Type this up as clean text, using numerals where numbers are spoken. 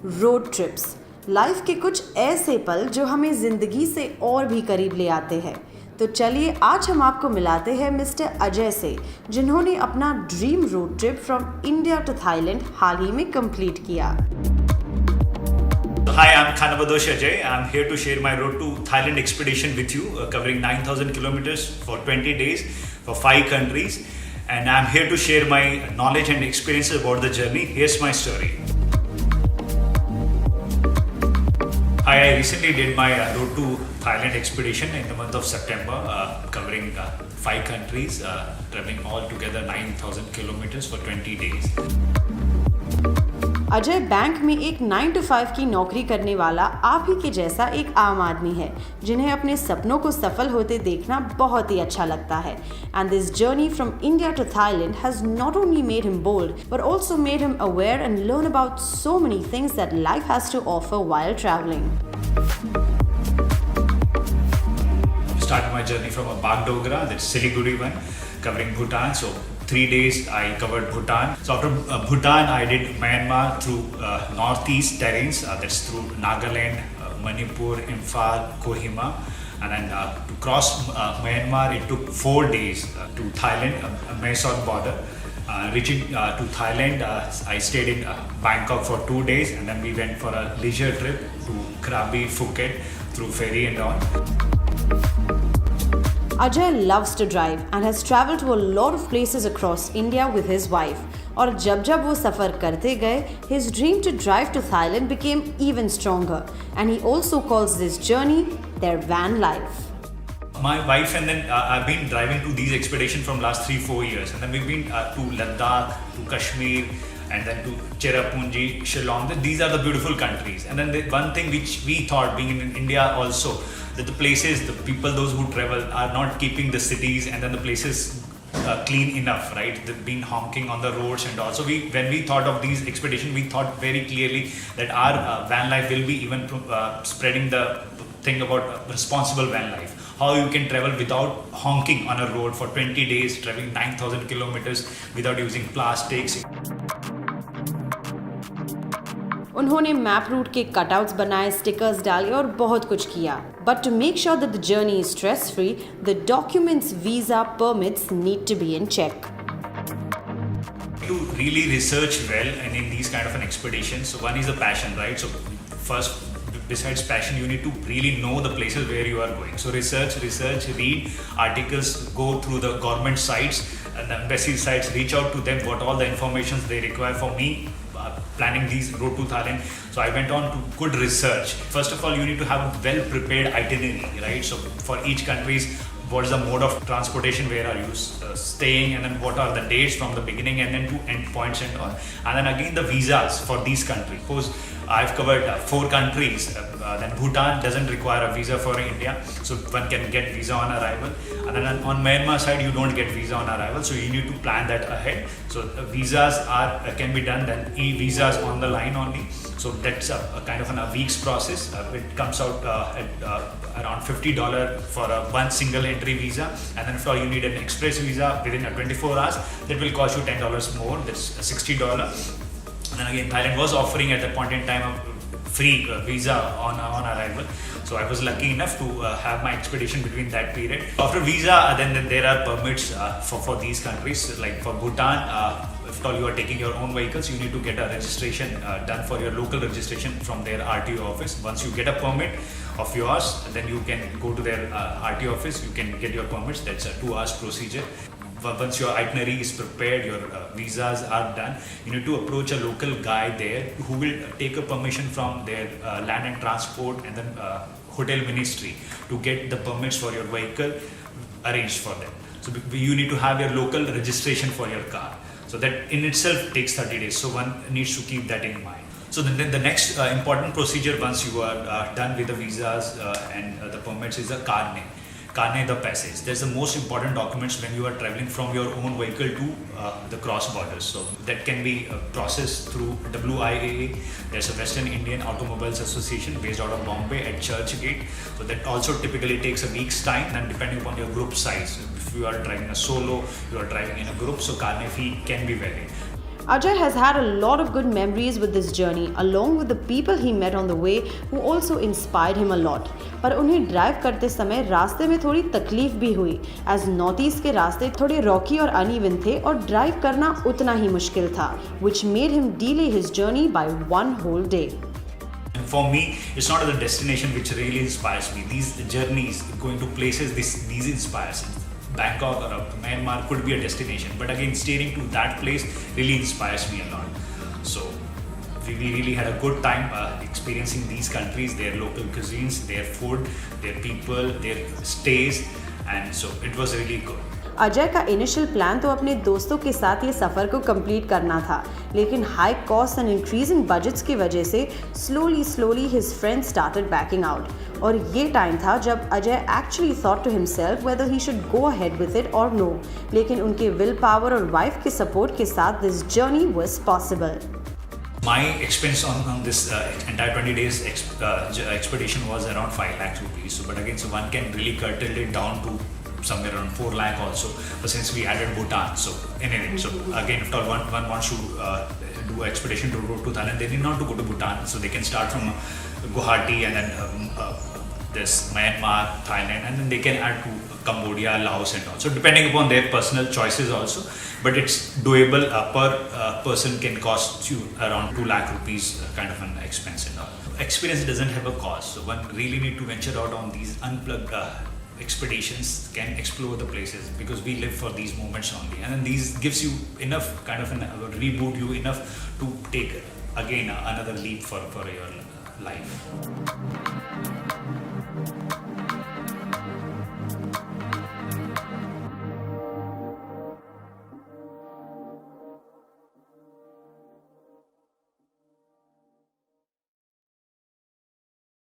Road trips, life के कुछ ऐसे पल जो हमें जिंदगी से और भी करीब ले आते हैं। तो चलिए आज हम आपको मिलाते हैं मिस्टर अजय से, जिन्होंने अपना dream road trip from India to Thailand हाल ही में कंप्लीट किया। Hi, I'm Khanabadosh Ajay. I'm here to share my road to Thailand expedition with you, covering 9,000 kilometers for 20 days for 5 countries. And I'm here to share my knowledge and experiences about the journey. Here's my story. Hi, I recently did my road to Thailand expedition in the month of September, covering 5 countries, traveling all together 9,000 kilometers for 20 days. Ajay bank में एक 9 to 5 की नौकरी करने वाला आप ही के जैसा एक आम आदमी है, जिन्हें अपने सपनों को सफल होते देखना बहुत ही अच्छा लगता है। And this journey from India to Thailand has not only made him bold but also made him aware and learn about so many things that life has to offer while travelling. Started my journey from a Bagdogra, that's Siliguri one, covering Bhutan. So 3 days I covered Bhutan. So after Bhutan, I did Myanmar through northeast terrains. That's through Nagaland, Manipur, Imphal, Kohima. And then to cross Myanmar, it took 4 days to Thailand, Mae-Sot border. Reaching to Thailand, I stayed in Bangkok for 2 days, and then we went for a leisure trip to Krabi, Phuket through ferry and all. Ajay loves to drive and has traveled to a lot of places across India with his wife. और जब वो सफ़र करते गए, his dream to drive to Thailand became even stronger. And he also calls this journey their van life. My wife and then I've been driving to these expeditions from last 3-4 years, and then we've been to Ladakh, to Kashmir, and then to Cherrapunji, Shillong. These are the beautiful countries. And then the one thing which we thought, being in India also, that the places, the people, those who travel are not keeping the cities and then the places clean enough, right? They've been honking on the roads and all. So when we thought of these expeditions, we thought very clearly that our van life will be even spreading the thing about responsible van life. How you can travel without honking on a road for 20 days, traveling 9,000 kilometers without using plastics. उन्होंने map route के cutouts बनाए, stickers डाले और बहुत कुछ किया। But to make sure that the journey is stress free, the documents, visa, permits need to be in check. To really research well and in these kind of an expedition, so one is the passion, right? So first, besides passion, you need to really know the places where you are going. So research, read articles, go through the government sites and the embassy sites, reach out to them what all the information they require. For me, planning these road to Thailand, so I went on to good research. First of all, you need to have a well prepared itinerary, right? So for each countries, what is the mode of transportation, where are you staying, and then what are the dates from the beginning and then to end points and all. And then again the visas for these countries. Suppose I've covered 4 countries, then Bhutan doesn't require a visa for India, so one can get visa on arrival. And then on Myanmar side, you don't get visa on arrival, so you need to plan that ahead. So visas can be done then e-visas on the line only. So that's a kind of a week's process. It comes out at around $50 for one single entry visa, and then if you need an express visa within 24 hours, that will cost you $10 more. That's $60. And then again, Thailand was offering at that point in time a free visa on arrival. So I was lucky enough to have my expedition between that period. After visa, then there are permits for these countries. Like for Bhutan, if all you are taking your own vehicles, you need to get a registration done for your local registration from their RTO office. Once you get a permit of yours, then you can go to their RTO office, you can get your permits. That's a 2 hours procedure. Once your itinerary is prepared, your visas are done, you need to approach a local guy there who will take a permission from their land and transport and then hotel ministry to get the permits for your vehicle arranged for them. So you need to have your local registration for your car. So that in itself takes 30 days. So one needs to keep that in mind. So then the next important procedure once you are done with the visas and the permits is the carnet. Carnet de passage. That's the most important documents when you are traveling from your own vehicle to the cross borders. So that can be processed through WIAA. There's a Western Indian Automobiles Association based out of Bombay at Churchgate. So that also typically takes a week's time, and depending upon your group size. If you are driving a solo, you are driving in a group, so carnet fee can be varied. Ajay has had a lot of good memories with this journey, along with the people he met on the way who also inspired him a lot. पर उन्हें drive करते समय रास्ते में थोड़ी तकलीफ भी हुई, एज नॉर्थ ईस्ट के रास्ते थोड़े रॉकी और अनइवन थे और ड्राइव करना उतना ही मुश्किल था, which made him delay his journey by 1 whole day. For me, it's not the destination which really inspires me. These journeys, going to places, these inspires. Bangkok or Myanmar could be a destination, but again, staying to that place really inspires me a lot. So we really had a good time experiencing these countries, their local cuisines, their food, their people, their stays, and so it was really good. Ajay का initial plan तो अपने दोस्तों के साथ ये सफ़र को complete करना था, लेकिन high cost and increasing budgets की वजह से slowly his friends started backing out. और ये टाइम था जब Ajay actually thought to himself whether he should go ahead with it और नो, लेकिन उनके विल पावर और वाइफ के सपोर्ट के साथ this journey was possible. My expense on this entire 20 days expedition was around 5 lakh rupees. So, but again, so one can really curtail it down to somewhere around 4 lakh also. But since we added Bhutan, so anyway, so again, if one wants to do expedition to Thailand, they need not to go to Bhutan. So they can start from Guwahati and then this Myanmar, Thailand, and then they can add to Cambodia, Laos and all. So depending upon their personal choices also, but it's doable. Per person can cost you around 2 lakh rupees kind of an expense and all. Experience doesn't have a cost, so one really need to venture out on these unplugged expeditions, can explore the places, because we live for these moments only, and then these gives you enough kind of reboot you enough to take again another leap for your life.